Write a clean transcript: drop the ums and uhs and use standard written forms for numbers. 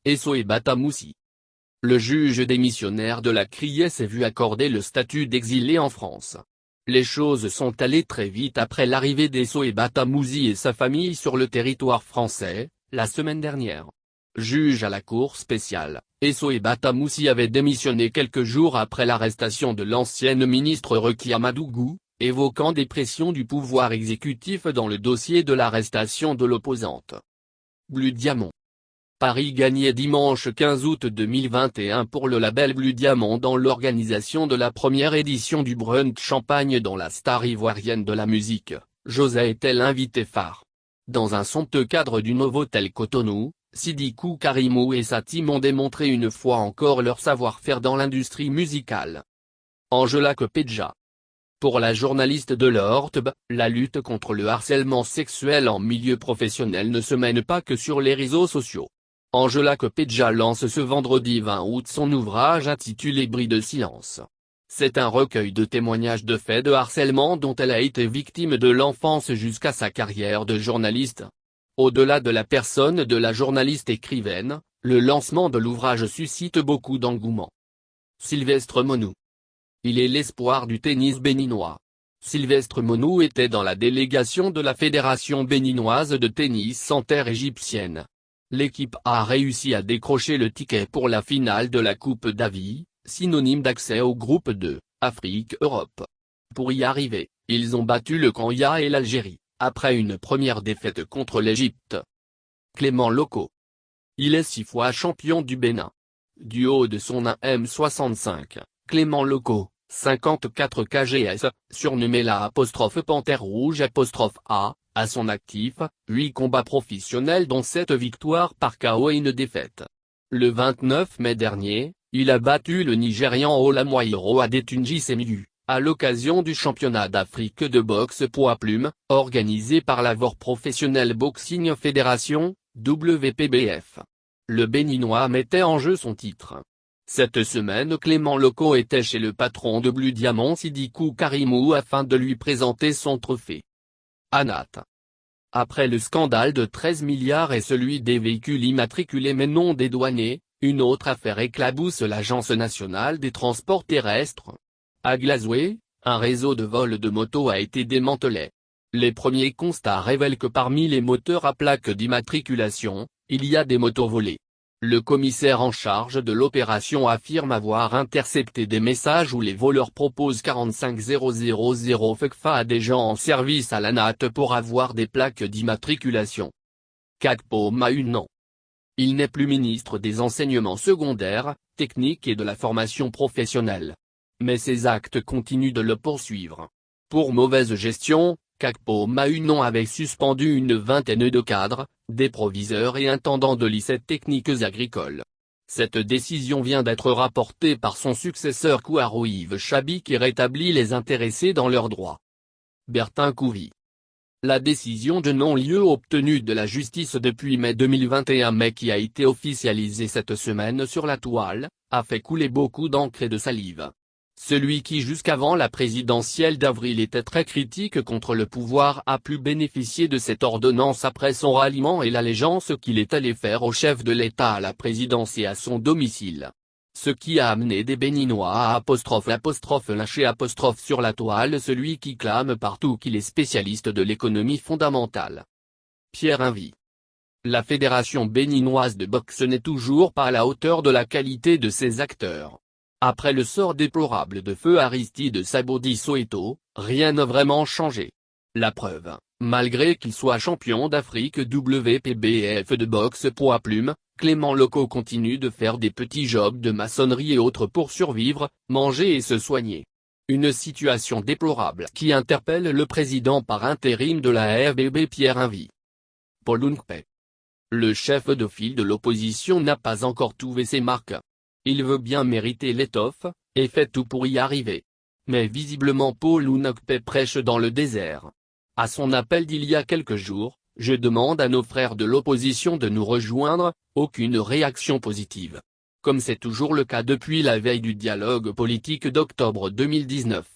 Esso Batamoussi. Le juge démissionnaire de la criée s'est vu accorder le statut d'exilé en France. Les choses sont allées très vite après l'arrivée d'Esso Batamoussi et sa famille sur le territoire français, la semaine dernière. Juge à la Cour spéciale, Esso Batamoussi avait démissionné quelques jours après l'arrestation de l'ancienne ministre Rekia Madougou, évoquant des pressions du pouvoir exécutif dans le dossier de l'arrestation de l'opposante. Blue Diamond. Paris gagnait dimanche 15 août 2021 pour le label Blue Diamond dans l'organisation de la première édition du Brunch Champagne dont la star ivoirienne de la musique, José était l'invité phare. Dans un somptueux cadre du Novotel Cotonou, Sidiki Karimou et sa team ont démontré une fois encore leur savoir-faire dans l'industrie musicale. Angela Kopedja. Pour la journaliste de l'ORTB, la lutte contre le harcèlement sexuel en milieu professionnel ne se mène pas que sur les réseaux sociaux. Angela Kopedja lance ce vendredi 20 août son ouvrage intitulé Bris de silence. C'est un recueil de témoignages de faits de harcèlement dont elle a été victime de l'enfance jusqu'à sa carrière de journaliste. Au-delà de la personne de la journaliste écrivaine, le lancement de l'ouvrage suscite beaucoup d'engouement. Sylvestre Monou. Il est l'espoir du tennis béninois. Sylvestre Monou était dans la délégation de la Fédération béninoise de tennis sans terre égyptienne. L'équipe a réussi à décrocher le ticket pour la finale de la Coupe Davis, synonyme d'accès au groupe 2, Afrique-Europe. Pour y arriver, ils ont battu le Kenya et l'Algérie, après une première défaite contre l'Égypte. Clément Loco. Il est 6 fois champion du Bénin. Du haut de son AM65, Clément Loco, 54 kgs, surnommé la Panthère Rouge A, son actif, 8 combats professionnels dont 7 victoires par KO et une défaite. Le 29 mai dernier, il a battu le Nigérian Olamoyiro Adetunji Semiyu, à l'occasion du championnat d'Afrique de boxe poids plume, organisé par la World Professional Boxing Federation, WPBF. Le Béninois mettait en jeu son titre. Cette semaine Clément Loco était chez le patron de Blue Diamond Sidiki Karimou afin de lui présenter son trophée. Anat. Après le scandale de 13 milliards et celui des véhicules immatriculés mais non dédouanés, une autre affaire éclabousse l'Agence nationale des transports terrestres. À Glazoué, un réseau de vols de motos a été démantelé. Les premiers constats révèlent que parmi les moteurs à plaque d'immatriculation, il y a des motos volées. Le commissaire en charge de l'opération affirme avoir intercepté des messages où les voleurs proposent 45 000 FECFA à des gens en service à l'ANAT pour avoir des plaques d'immatriculation. Kakpo Mahunan. Il n'est plus ministre des enseignements secondaires, techniques et de la formation professionnelle. Mais ses actes continuent de le poursuivre. Pour mauvaise gestion, Kakpo Mahunan avait suspendu une vingtaine de cadres, des proviseurs et intendants de lycées techniques agricoles. Cette décision vient d'être rapportée par son successeur Kouaro Yves Chabi qui rétablit les intéressés dans leurs droits. Bertin Couvi. La décision de non-lieu obtenue de la justice depuis mai 2021 mais qui a été officialisée cette semaine sur la toile, a fait couler beaucoup d'encre et de salive. Celui qui jusqu'avant la présidentielle d'avril était très critique contre le pouvoir a pu bénéficier de cette ordonnance après son ralliement et l'allégeance qu'il est allé faire au chef de l'État à la présidence et à son domicile. Ce qui a amené des Béninois à lâcher sur la toile celui qui clame partout qu'il est spécialiste de l'économie fondamentale. Pierre Invy. La Fédération béninoise de boxe n'est toujours pas à la hauteur de la qualité de ses acteurs. Après le sort déplorable de feu Aristide Sabodi Soweto, rien n'a vraiment changé. La preuve, malgré qu'il soit champion d'Afrique WPBF de boxe poids plume, Clément Loco continue de faire des petits jobs de maçonnerie et autres pour survivre, manger et se soigner. Une situation déplorable qui interpelle le président par intérim de la RBB Pierre Invy. Paul Nkpe. Le chef de file de l'opposition n'a pas encore trouvé ses marques. Il veut bien mériter l'étoffe, et fait tout pour y arriver. Mais visiblement Paul Nkpe prêche dans le désert. À son appel d'il y a quelques jours, je demande à nos frères de l'opposition de nous rejoindre, aucune réaction positive. Comme c'est toujours le cas depuis la veille du dialogue politique d'octobre 2019.